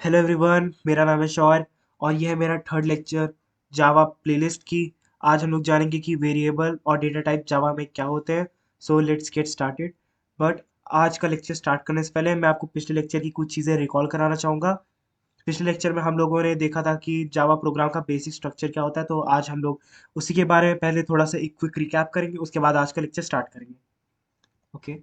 Hello everyone, मेरा नाम है शौर और यह है मेरा थर्ड लेक्चर जावा प्लेलिस्ट की। आज हम लोग जानेंगे कि वेरिएबल और डेटा टाइप जावा में क्या होते हैं। So let's get started. But आज का लेक्चर स्टार्ट करने से पहले मैं आपको पिछले लेक्चर की कुछ चीज़ें रिकॉल कराना चाहूँगा। पिछले लेक्चर में हम लोगों ने देखा था कि जावा प्रोग्राम का बेसिक स्ट्रक्चर क्या होता है, तो आज हम लोग उसी के बारे में पहले थोड़ा सा एक क्विक रिकैप करेंगे, उसके बाद आज का लेक्चर स्टार्ट करेंगे। ओके,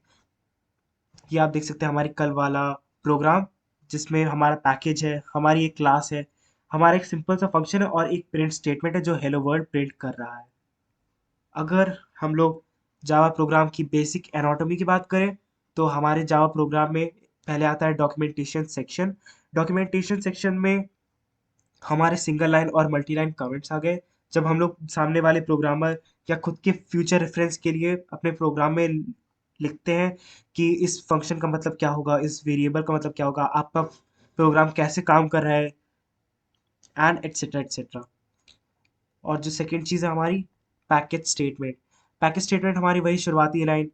ये आप देख सकते हैं हमारी कल वाला प्रोग्राम, जिसमें हमारा पैकेज है, हमारी एक क्लास है, हमारा एक सिंपल सा फंक्शन है और एक प्रिंट स्टेटमेंट है जो हेलो वर्ल्ड प्रिंट कर रहा है। अगर हम लोग जावा प्रोग्राम की बेसिक एनाटॉमी की बात करें, तो हमारे जावा प्रोग्राम में पहले आता है डॉक्यूमेंटेशन सेक्शन। डॉक्यूमेंटेशन सेक्शन में हमारे सिंगल लाइन और मल्टी लाइन कमेंट्स आ गए। जब हम लोग सामने वाले प्रोग्रामर या खुद के फ्यूचर रेफरेंस के लिए अपने प्रोग्राम में लिखते हैं कि इस फंक्शन का मतलब क्या होगा, इस वेरिएबल का मतलब क्या होगा, आपका प्रोग्राम कैसे काम कर रहा है, एंड एटसेट्रा एटसेट्रा। और जो सेकंड चीज़ है हमारी पैकेज स्टेटमेंट। पैकेज स्टेटमेंट हमारी वही शुरुआती line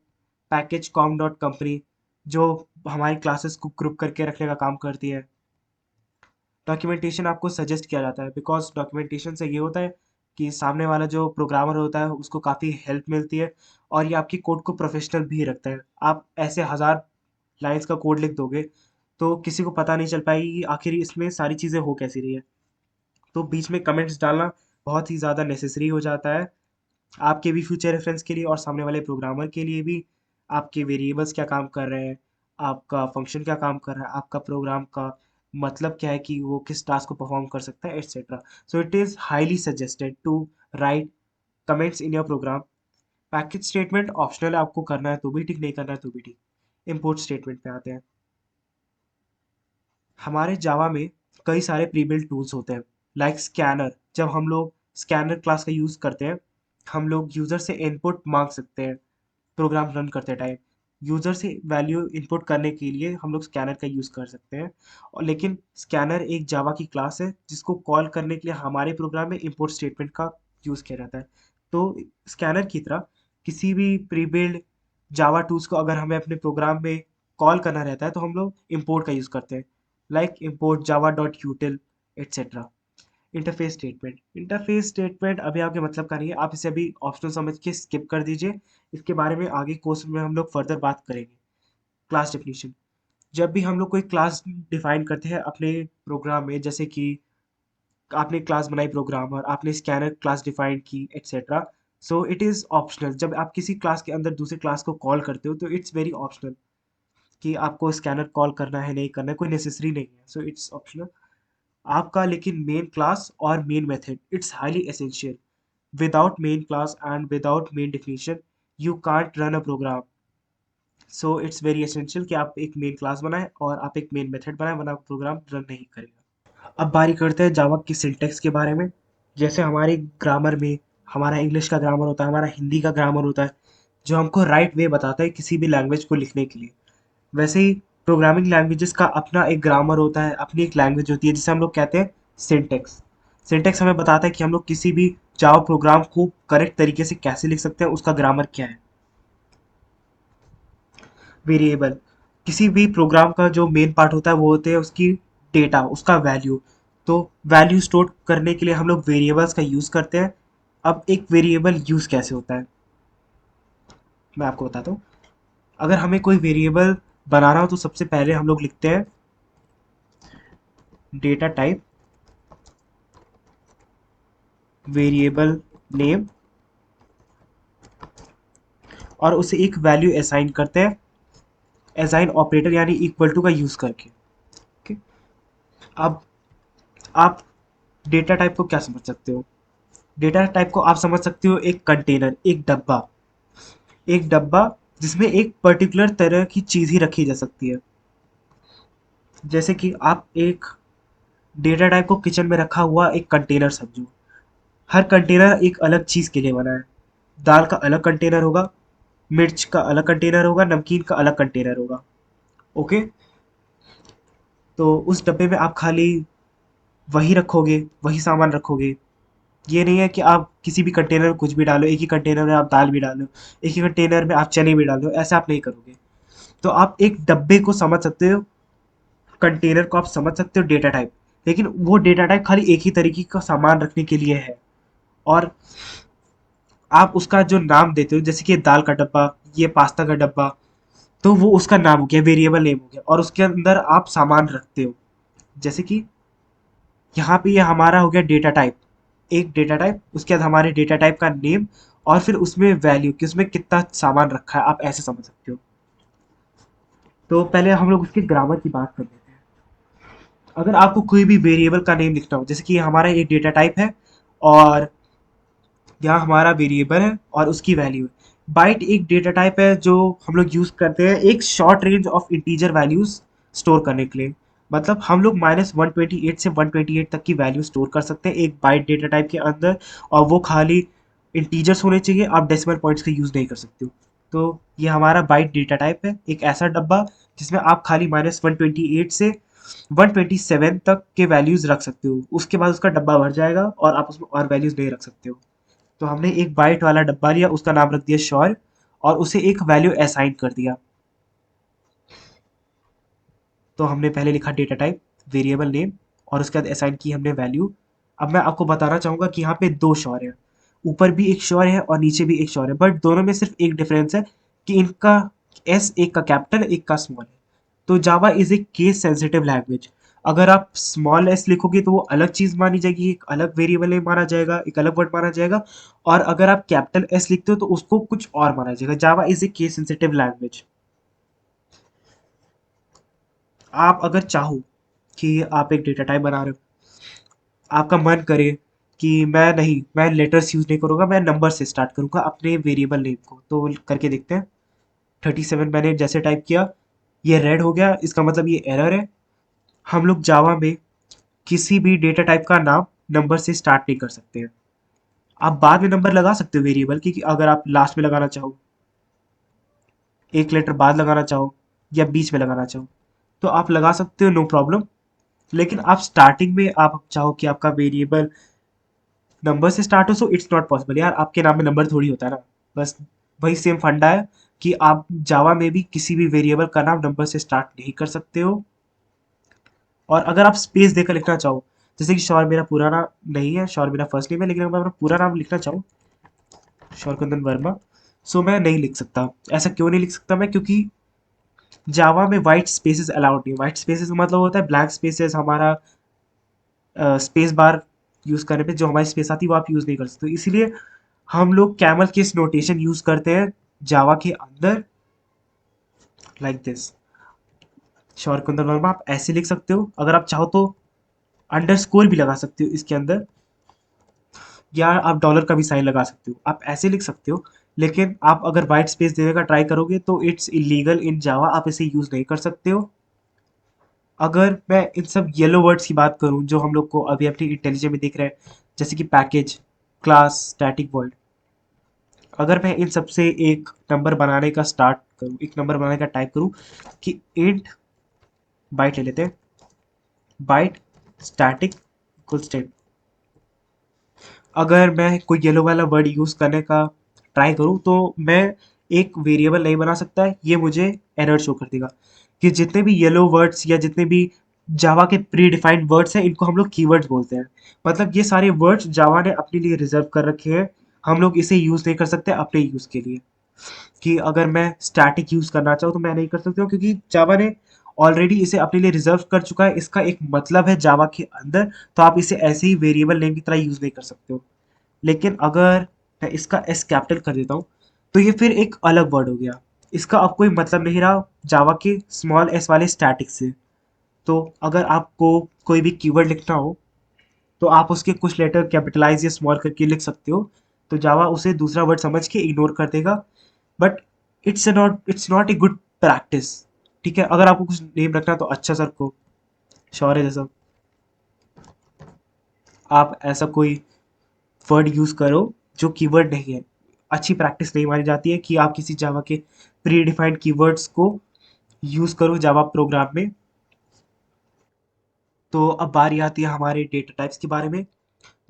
package com dot company, जो हमारी क्लासेस को ग्रुप करके रखने का काम करती है। डॉक्यूमेंटेशन आपको सजेस्ट किया जाता है बिकॉज डॉक्यूमेंटेशन से ये होता है कि सामने वाला जो प्रोग्रामर होता है उसको काफ़ी हेल्प मिलती है और ये आपकी कोड को प्रोफेशनल भी रखता है। आप ऐसे हज़ार लाइंस का कोड लिख दोगे तो किसी को पता नहीं चल पाएगी कि आखिर इसमें सारी चीज़ें हो कैसी रही है। तो बीच में कमेंट्स डालना बहुत ही ज़्यादा नेसेसरी हो जाता है, आपके भी फ्यूचर रेफरेंस के लिए और सामने वाले प्रोग्रामर के लिए भी। आपके वेरिएबल्स क्या काम कर रहे हैं, आपका फंक्शन क्या काम कर रहा है, आपका प्रोग्राम का मतलब क्या है कि वो किस टास्क को परफॉर्म कर सकता है, etcetera. So it is highly suggested to write comments in your program. Package statement optional है, आपको करना है तो भी ठीक, नहीं करना है तो भी ठीक। इम्पोर्ट स्टेटमेंट पे आते हैं। हमारे जावा में कई सारे प्री बिल्ट टूल्स होते हैं, लाइक स्कैनर। जब हम लोग स्कैनर क्लास का यूज़ करते हैं, हम लोग यूज़र से इनपुट मांग सकते हैं प्रोग्राम रन करते टाइम। यूज़र से वैल्यू इनपुट करने के लिए हम लोग स्कैनर का यूज़ कर सकते हैं। और लेकिन स्कैनर एक जावा की क्लास है जिसको कॉल करने के लिए हमारे प्रोग्राम में इम्पोर्ट स्टेटमेंट का यूज़ किया जाता है। तो स्कैनर की तरह किसी भी प्री बिल्ड जावा टूल्स को अगर हमें अपने प्रोग्राम में कॉल करना रहता है तो हम लोग इम्पोर्ट का यूज़ करते हैं, like import Java dot यूटिल etcetera. Interface statement अभी आपके मतलब का नहीं है, आप इसे अभी ऑप्शनल समझ के स्किप कर दीजिए। इसके बारे में आगे कोर्स में हम लोग फर्दर बात करेंगे। Class definition. जब भी हम लोग कोई क्लास डिफाइन करते हैं अपने प्रोग्राम में, जैसे कि आपने क्लास बनाई प्रोग्रामर, आपने स्कैनर क्लास डिफाइन की etcetera, so it is optional. जब आप किसी क्लास के अंदर दूसरी क्लास को कॉल करते हो तो इट्स वेरी ऑप्शनल कि आपको स्कैनर कॉल करना है नहीं करना है, कोई नेसेसरी नहीं है, सो इट्स ऑप्शनल। आपका लेकिन मेन क्लास और main method it's highly essential. Without main class and without main definition you can't run a program. So it's very essential कि आप एक मेन क्लास बनाएं और आप एक मेन मेथड बनाएं, वरना प्रोग्राम रन नहीं करेगा। अब बारी करते हैं जावा की सिंटेक्स के बारे में। जैसे हमारे ग्रामर में हमारा इंग्लिश का ग्रामर होता है, हमारा हिंदी का ग्रामर होता है, जो हमको राइट वे बताता है किसी भी लैंग्वेज को लिखने के लिए। वैसे ही प्रोग्रामिंग लैंग्वेजेस का अपना एक ग्रामर होता है, अपनी एक लैंग्वेज होती है जिसे हम लोग कहते हैं सिंटेक्स। सिंटेक्स हमें बताता है कि हम लोग किसी भी जावा प्रोग्राम को करेक्ट तरीके से कैसे लिख सकते हैं, उसका ग्रामर क्या है। वेरिएबल। किसी भी प्रोग्राम का जो मेन पार्ट होता है वो होते हैं उसकी डेटा, उसका वैल्यू। तो वैल्यू स्टोर करने के लिए हम लोग वेरिएबल्स का यूज़ करते हैं। अब एक वेरिएबल यूज़ कैसे होता है मैं आपको बताता हूँ। अगर हमें कोई वेरिएबल बनाना हो तो सबसे पहले हम लोग लिखते हैं डेटा टाइप वेरिएबल नेम और उसे एक वैल्यू असाइन करते हैं, असाइन ऑपरेटर यानी इक्वल टू का यूज़ करके। ओके। अब आप डेटा टाइप को क्या समझ सकते हो? डेटा टाइप को आप समझ सकते हो एक कंटेनर, एक डब्बा। एक डब्बा जिसमें एक पर्टिकुलर तरह की चीज़ ही रखी जा सकती है। जैसे कि आप एक डेटा टाइप को किचन में रखा हुआ एक कंटेनर समझो। हर कंटेनर एक अलग चीज़ के लिए बना है। दाल का अलग कंटेनर होगा, मिर्च का अलग कंटेनर होगा, नमकीन का अलग कंटेनर होगा। ओके। तो उस डब्बे में आप खाली वही रखोगे, वही सामान रखोगे। ये नहीं है कि आप किसी भी कंटेनर में कुछ भी डालो, एक ही कंटेनर में आप दाल भी डालो, एक ही कंटेनर में आप चने भी डालो, ऐसा आप नहीं करोगे। तो आप एक डब्बे को समझ सकते हो कंटेनर को आप समझ सकते हो डेटा टाइप, लेकिन वो डेटा टाइप खाली एक ही तरीके का सामान रखने के लिए है। और आप उसका जो नाम देते हो, जैसे कि दाल का डब्बा, ये पास्ता का डब्बा, तो वो उसका नाम हो गया, वेरिएबल नेम हो गया, और उसके अंदर आप सामान रखते हो। जैसे कि यहाँ पे ये हमारा हो गया डेटा टाइप, एक डेटा टाइप, उसके बाद हमारे डेटा टाइप का नेम, और फिर उसमें वैल्यू कि उसमें कितना सामान रखा है, आप ऐसे समझ सकते हो। तो पहले हम लोग उसके ग्रामर की बात कर लेते हैं। अगर आपको कोई भी वेरिएबल का नेम लिखना हो, जैसे कि हमारा एक डेटा टाइप है, और यहाँ हमारा वेरिएबल है और उसकी वैल्यू है। बाइट एक डेटा टाइप है जो हम लोग यूज करते हैं एक short range of integer values store करने के लिए। मतलब हम लोग -128 से 128 तक की वैल्यू स्टोर कर सकते हैं एक बाइट डेटा टाइप के अंदर, और वो खाली इंटीजर्स होने चाहिए, आप डेसिमल पॉइंट्स का यूज नहीं कर सकते हो। तो ये हमारा बाइट डेटा टाइप है, एक ऐसा डब्बा जिसमें आप खाली -128 से 127 तक के वैल्यूज रख सकते हो, उसके बाद उसका डब्बा भर जाएगा और आप उसमें और वैल्यूज नहीं रख सकते हो। तो हमने एक बाइट वाला डब्बा लिया, उसका नाम रख दिया श्योर, और उसे एक वैल्यू असाइन कर दिया। तो हमने पहले लिखा डेटा टाइप, वेरिएबल नेम, और उसके बाद असाइन की हमने वैल्यू। अब मैं आपको बताना चाहूंगा कि यहाँ पे दो श्योर है, ऊपर भी एक श्योर है और नीचे भी एक श्योर है, बट दोनों में सिर्फ एक डिफरेंस है कि इनका एस एक का कैपिटल एक का स्मॉल है। तो Java is a case sensitive language. अगर आप स्मॉल एस लिखोगे तो वो अलग चीज मानी जाएगी, एक अलग वेरिएबल नेम माना जाएगा, एक अलग वर्ड माना जाएगा। और अगर आप कैपिटल एस लिखते हो तो उसको कुछ और माना जाएगा। Java is a case sensitive language. आप अगर चाहो कि आप एक डेटा टाइप बना रहे हो, आपका मन करे कि मैं लेटर्स यूज नहीं करूंगा, मैं नंबर से स्टार्ट करूंगा अपने वेरिएबल नेम को, तो करके देखते हैं। 37 मैंने जैसे टाइप किया, ये रेड हो गया, इसका मतलब ये एरर है। हम लोग जावा में किसी भी डेटा टाइप का नाम नंबर से स्टार्ट नहीं कर सकते हैं। आप बाद में नंबर लगा सकते हो वेरिएबल की, कि अगर आप लास्ट में लगाना चाहो, एक लेटर बाद लगाना चाहो, या बीच में लगाना चाहो, तो आप लगा सकते हो, नो प्रॉब्लम। लेकिन आप स्टार्टिंग में आप चाहो कि आपका वेरिएबल नंबर से स्टार्ट हो, सो इट्स नॉट पॉसिबल यार, आपके नाम में नंबर थोड़ी होता है ना। बस वही सेम फंडा है कि आप जावा में भी किसी भी वेरिएबल का नाम नंबर से स्टार्ट नहीं कर सकते हो। और अगर आप स्पेस देकर लिखना चाहो, जैसे कि शौर मेरा पूरा नाम नहीं है, शौर मेरा फर्स्ट नेम है, लेकिन अगर मैं अपना पूरा नाम लिखना चाहूँ, शौरकुंदन वर्मा, सो मैं नहीं लिख सकता। ऐसा क्यों नहीं लिख सकता मैं? क्योंकि जावा में वाइट स्पेसेस अलाउड नहीं। वाइट स्पेसेस का मतलब होता है ब्लैंक स्पेसेस, हमारा स्पेस बार यूज करने पे जो हमारी स्पेस आती है वो आप यूज नहीं कर सकते, इसीलिए हम लोग कैमल केस नोटेशन यूज करते हैं जावा के अंदर, लाइक दिस। शौरकुंदन वर्मा आप ऐसे लिख सकते हो, अगर आप चाहो तो अंडरस्कोर भी लगा सकते हो इसके अंदर, या आप डॉलर का भी साइन लगा सकते हो, आप ऐसे लिख सकते हो। लेकिन आप अगर वाइट स्पेस देने का ट्राई करोगे तो इट्स इलीगल इन जावा, आप इसे यूज नहीं कर सकते हो। अगर मैं इन सब येलो वर्ड्स की बात करूं जो हम लोग को अभी अपनी इंटेलिजेंस में दिख रहे हैं, जैसे कि पैकेज, क्लास, स्टैटिक वर्ड, अगर मैं इन सब से एक नंबर बनाने का स्टार्ट करूं, एक नंबर बनाने का टाइप करूं कि इंट बाइट ले लेते हैं, बाइट स्टैटिक इक्वल स्टेट, अगर मैं कोई येलो वाला वर्ड यूज करने का ट्राई करूं तो मैं एक वेरिएबल नहीं बना सकता, ये मुझे एरर शो कर देगा। कि जितने भी येलो वर्ड्स या जितने भी जावा के प्री डिफाइंड वर्ड्स हैं, इनको हम लोग कीवर्ड्स बोलते हैं। मतलब ये सारे वर्ड्स जावा ने अपने लिए रिजर्व कर रखे हैं, हम लोग इसे यूज नहीं कर सकते अपने यूज के लिए। कि अगर मैं स्टैटिक यूज करना चाहूँ तो मैं नहीं कर सकता हूँ, क्योंकि जावा ने ऑलरेडी इसे अपने लिए रिजर्व कर चुका है, इसका एक मतलब है जावा के अंदर। तो आप इसे ऐसे ही वेरिएबल नेम की तरह यूज नहीं कर सकते हो। लेकिन अगर मैं इसका एस कैपिटल कर देता हूँ, तो ये फिर एक अलग वर्ड हो गया, इसका अब कोई मतलब नहीं रहा जावा के स्मॉल एस वाले स्टैटिक से। तो अगर आपको कोई भी कीवर्ड लिखना हो तो आप उसके कुछ लेटर कैपिटलाइज या स्मॉल करके लिख सकते हो, तो जावा उसे दूसरा वर्ड समझ के इग्नोर कर देगा। But it's not a good practice. ठीक है, अगर आपको कुछ नेम रखना है तो अच्छा सर को, शौर्य जैसा, आप ऐसा कोई वर्ड यूज करो जो कीवर्ड नहीं है। अच्छी प्रैक्टिस नहीं मानी जाती है कि आप किसी जावा के प्री डिफाइंड कीवर्ड्स को यूज करो जावा प्रोग्राम में। तो अब बारी आती है हमारे डेटा टाइप्स के बारे में।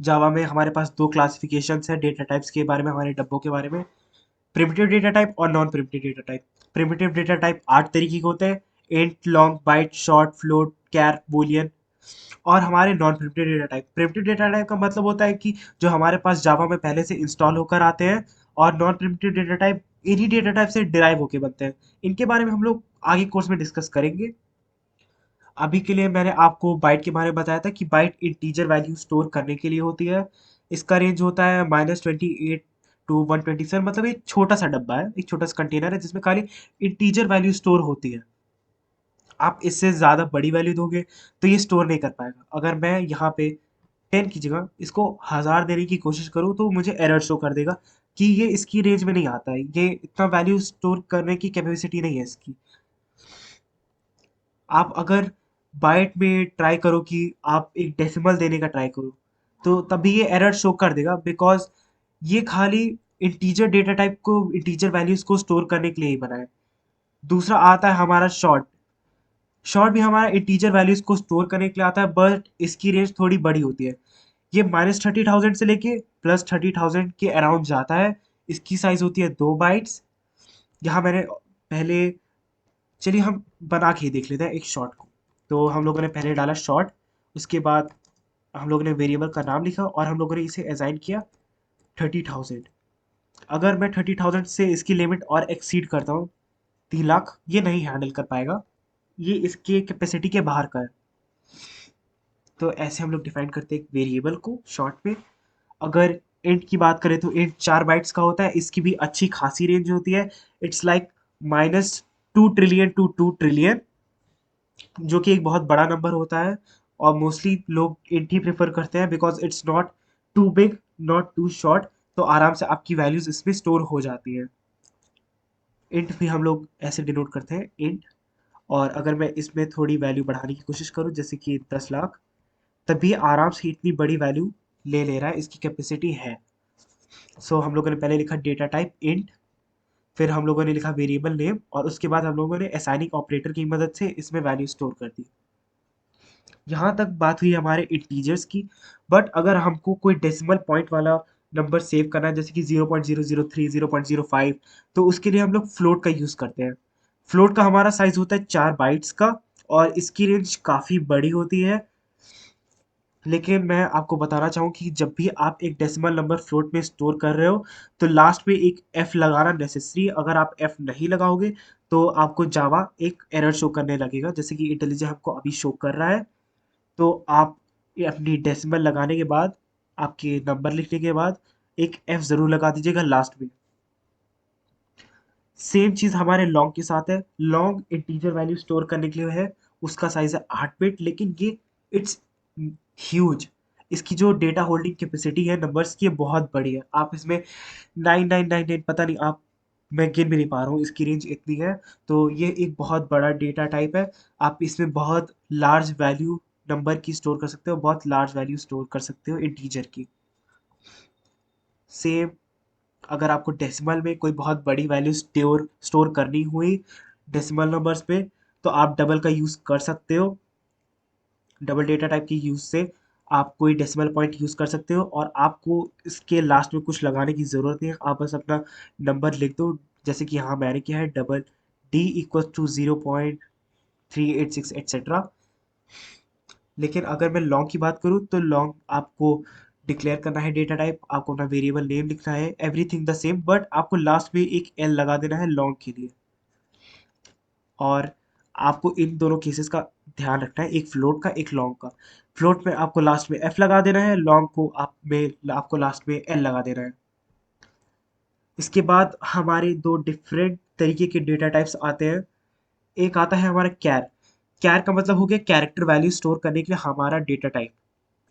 जावा में हमारे पास दो क्लासिफिकेशंस है डेटा टाइप्स के बारे में, हमारे डब्बों के बारे में। प्रिमिटिव डेटा टाइप और non primitive data type. Primitive data type 8 तरीके के होते हैं: int, long, byte, short, float, char, boolean. और हमारे non primitive data type, primitive data type का मतलब होता है कि जो हमारे पास जावा में पहले से इंस्टॉल होकर आते हैं, और नॉन प्रिमिटिव डेटा टाइप इन्हीं डेटा टाइप से डिराइव होके बनते हैं। इनके बारे में हम लोग आगे कोर्स में डिस्कस करेंगे। अभी के लिए मैंने आपको बाइट के बारे में बताया था कि बाइट इंटीजर वैल्यू स्टोर करने के लिए होती है। इसका रेंज होता है -28 to 127, मतलब एक छोटा सा डब्बा है, एक छोटा सा कंटेनर है जिसमें खाली इंटीजर वैल्यू स्टोर होती है। आप इससे ज़्यादा बड़ी वैल्यू दोगे तो ये स्टोर नहीं कर पाएगा। अगर मैं यहाँ पे 10 की जगह इसको 1000 देने की कोशिश करूँ तो मुझे एरर शो कर देगा कि ये इसकी रेंज में नहीं आता है, ये इतना वैल्यू स्टोर करने की कैपेसिटी नहीं है इसकी। आप अगर बाइट में ट्राई करो कि आप एक डेसिमल देने का ट्राई करो, तो तभी ये एरर शो कर देगा, बिकॉज ये खाली इंटीजर डेटा टाइप को, इंटीजर वैल्यूज को स्टोर करने के लिए ही बना है। दूसरा आता है हमारा शॉर्ट। शॉर्ट भी हमारा इंटीजर वैल्यूज को स्टोर करने के लिए आता है, बट इसकी रेंज थोड़ी बड़ी होती है। ये -30,000 से लेके +30,000 के अराउंड जाता है। इसकी साइज होती है 2 बाइट्स। यहाँ मैंने पहले, चलिए हम बना के ही देख लेते हैं एक शॉर्ट को। तो हम लोगों ने पहले डाला शॉर्ट, उसके बाद हम लोगों ने वेरिएबल का नाम लिखा और हम लोगों ने इसे असाइन किया 30,000। अगर मैं 30,000 से इसकी लिमिट और एक्सीड करता हूँ, 3 लाख, ये नहीं हैंडल कर पाएगा, ये इसके कैपेसिटी के बाहर का है। तो ऐसे हम लोग डिफाइन करते हैं एक वेरिएबल को शॉर्ट में। अगर इंट की बात करें तो इंट 4 बाइट्स का होता है, इसकी भी अच्छी खासी रेंज होती है। It's like -2 trillion to 2 trillion, जो कि एक बहुत बड़ा नंबर होता है। और मोस्टली लोग इंट ही प्रेफर करते हैं, because it's not too big, not too short. तो आराम से आपकी वैल्यूज इसमें स्टोर हो जाती है। इंट भी हम लोग ऐसे डिनोट करते हैं, इंट। और अगर मैं इसमें थोड़ी वैल्यू बढ़ाने की कोशिश करूं, जैसे कि 10 लाख, तभी आराम से इतनी बड़ी वैल्यू ले रहा है, इसकी कैपेसिटी है। सो हम लोगों ने पहले लिखा डेटा टाइप इंट, फिर हम लोगों ने लिखा वेरिएबल नेम, और उसके बाद हम लोगों ने असाइनिंग ऑपरेटर की मदद से इसमें वैल्यू स्टोर कर दी। यहाँ तक बात हुई हमारे इंटीजर्स की। बट अगर हमको कोई डेसिमल पॉइंट वाला नंबर सेव करना है, जैसे कि 0.003, 0.05, तो उसके लिए हम लोग फ्लोट का यूज़ करते हैं। फ्लोट का हमारा साइज होता है 4 बाइट्स का, और इसकी रेंज काफ़ी बड़ी होती है। लेकिन मैं आपको बताना चाहूँ कि जब भी आप एक डेसिमल नंबर फ्लोट में स्टोर कर रहे हो, तो लास्ट में एक एफ लगाना नेसेसरी है। अगर आप एफ नहीं लगाओगे तो आपको जावा एक एरर शो करने लगेगा, जैसे कि इंटेलिजेंस हमको अभी शो कर रहा है। तो आप ये अपनी डेसिमल लगाने के बाद, आपके नंबर लिखने के बाद, एक एफ ज़रूर लगा दीजिएगा लास्ट में। सेम चीज़ हमारे लॉन्ग के साथ है। लॉन्ग इंटीजर वैल्यू स्टोर करने के लिए है, उसका साइज है 8 बिट, लेकिन ये इट्स ह्यूज। इसकी जो डेटा होल्डिंग कैपेसिटी है नंबर्स की, ये बहुत बड़ी है। आप इसमें 9999, पता नहीं, आप, मैं गिन भी नहीं पा रहा हूँ, इसकी रेंज इतनी है। तो ये एक बहुत बड़ा डेटा टाइप है। आप इसमें बहुत लार्ज वैल्यू नंबर की स्टोर कर सकते हो, बहुत लार्ज वैल्यू स्टोर कर सकते हो इंटीजर की। सेम, अगर आपको डेसिमल में कोई बहुत बड़ी वैल्यू स्टोर स्टोर करनी हुई डेसिमल नंबर्स पे, तो आप डबल का यूज़ कर सकते हो। डबल डेटा टाइप की यूज़ से आप कोई डेसिमल पॉइंट यूज़ कर सकते हो, और आपको इसके लास्ट में कुछ लगाने की ज़रूरत नहीं है। आप बस अपना नंबर लिख दो, जैसे कि यहाँ मैंने किया है, double D equal to 0.386 etcetera. लेकिन अगर मैं लॉन्ग की बात करूँ, तो लॉन्ग आपको डिक्लेयर करना है डेटा टाइप, आपको अपना वेरिएबल नेम लिखना है, एवरीथिंग द सेम, बट आपको लास्ट में एक एल लगा देना है लॉन्ग के लिए। और आपको इन दोनों केसेस का ध्यान रखना है, एक फ्लोट का, एक लॉन्ग का। फ्लोट में आपको लास्ट में एफ लगा देना है, लॉन्ग को आपको लास्ट में एल लगा देना है। इसके बाद हमारे दो डिफरेंट तरीके के डेटा टाइप्स आते हैं। एक आता है हमारा कैर। कैर का मतलब हो गया कैरेक्टर वैल्यू स्टोर करने के लिए हमारा डेटा टाइप।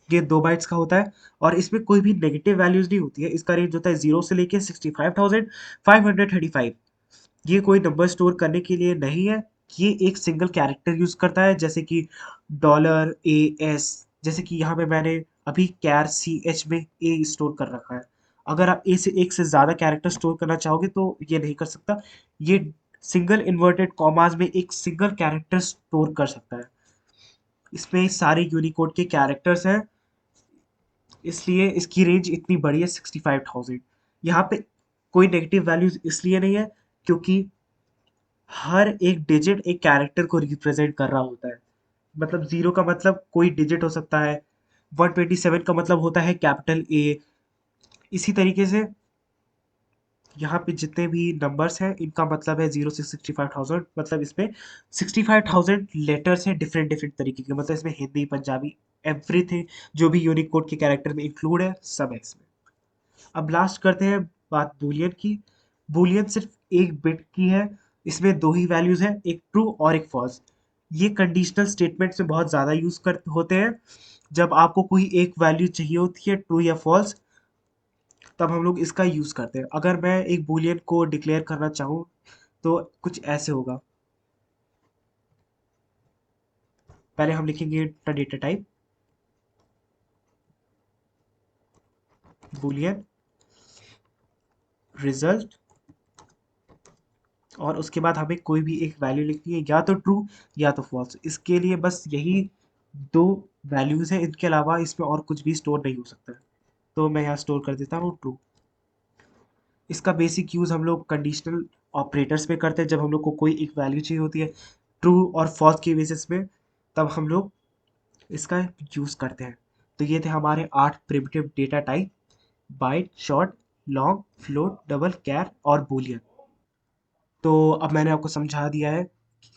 ये 2 बाइट्स का होता है, और इसमें कोई भी नेगेटिव वैल्यूज नहीं होती है। इसका रेंज होता है 0 से लेके 65,535। ये कोई नंबर स्टोर करने के लिए नहीं है। ये एक सिंगल कैरेक्टर यूज करता है, जैसे कि $AS। जैसे कि यहाँ पे मैंने अभी कैर CH में ए स्टोर कर रखा है। अगर आप ए से एक से ज़्यादा कैरेक्टर स्टोर करना चाहोगे तो ये नहीं कर सकता। ये सिंगल इन्वर्टेड कॉमास में एक सिंगल कैरेक्टर स्टोर कर सकता है। इसमें सारे यूनिकोड के कैरेक्टर्स हैं, इसलिए इसकी रेंज इतनी बड़ी है 65,000। यहाँ पे कोई नेगेटिव वैल्यूज इसलिए नहीं है, क्योंकि हर एक डिजिट एक कैरेक्टर को रिप्रेजेंट कर रहा होता है। मतलब 0 का मतलब कोई डिजिट हो सकता है, 127 का मतलब होता है कैपिटल ए। इसी तरीके से यहाँ पे जितने भी नंबर्स हैं इनका मतलब है 0 से 65,000, मतलब इसमें 65,000 लेटर्स हैं डिफरेंट डिफरेंट तरीके के, मतलब इसमें हिंदी पंजाबी एवरीथिंग जो भी यूनिक कोड के कैरेक्टर में इंक्लूड है सब है इसमें। अब लास्ट करते हैं बात बूलियन की। बूलियन सिर्फ एक बिट की है। इसमें दो ही वैल्यूज हैं, एक ट्रू और एक फॉल्स। ये कंडीशनल स्टेटमेंट्स में बहुत ज़्यादा यूज कर होते हैं। जब आपको कोई एक वैल्यू चाहिए होती है ट्रू या फॉल्स, तब हम लोग इसका यूज करते हैं। अगर मैं एक बूलियन को डिक्लेयर करना चाहूँ तो कुछ ऐसे होगा। पहले हम लिखेंगे डेटा टाइप बूलियन रिजल्ट, और उसके बाद हमें कोई भी एक वैल्यू लिखनी है, या तो ट्रू या तो फॉल्स। इसके लिए बस यही दो वैल्यूज है, इनके अलावा इसमें और कुछ भी स्टोर नहीं हो सकता है। तो मैं यहाँ स्टोर कर देता हूँ ट्रू। इसका बेसिक यूज़ हम लोग कंडीशनल ऑपरेटर्स में करते हैं, जब हम लोग को कोई एक वैल्यू चाहिए होती है ट्रू और फॉल्स के बेसिस पे, तब हम लोग इसका यूज़ करते हैं। तो ये थे हमारे 8 primitive data type: byte, short, long, float, double, char और बूलियन। तो अब मैंने आपको समझा दिया है,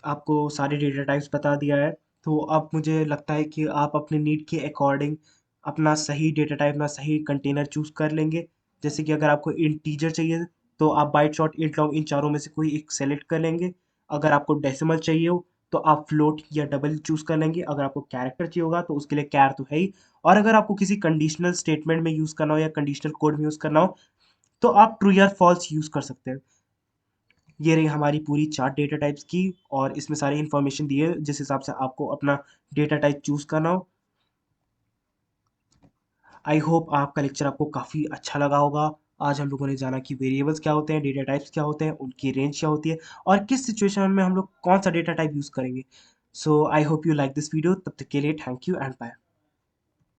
आपको सारे डेटा टाइप्स बता दिया है। तो अब मुझे लगता है कि आप अपने नीड के अकॉर्डिंग अपना सही डेटा टाइप, अपना सही कंटेनर चूज कर लेंगे। जैसे कि अगर आपको इंटीजर चाहिए तो आप बाइट, शॉर्ट, इंट, लॉन्ग इन चारों में से कोई एक सेलेक्ट कर लेंगे। अगर आपको डेसिमल चाहिए हो तो आप फ्लोट या डबल चूज कर लेंगे। अगर आपको कैरेक्टर चाहिए होगा तो उसके लिए कैर तो है ही। और अगर आपको किसी कंडीशनल स्टेटमेंट में यूज करना हो या कंडीशनल कोड में यूज करना हो तो आप ट्रू या फॉल्स यूज कर सकते हैं। ये रही हमारी पूरी चार डेटा टाइप्स की, और इसमें सारी इन्फॉर्मेशन दी है जिस हिसाब से आपको अपना डेटा टाइप चूज करना हो। आई होप आपका लेक्चर आपको काफ़ी अच्छा लगा होगा। आज हम लोगों ने जाना कि वेरिएबल्स क्या होते हैं, डेटा टाइप्स क्या होते हैं, उनकी रेंज क्या होती है, और किस सिचुएशन में हम लोग कौन सा डेटा टाइप यूज़ करेंगे। So I hope you like this video. तब तक के लिए थैंक यू एंड बाय।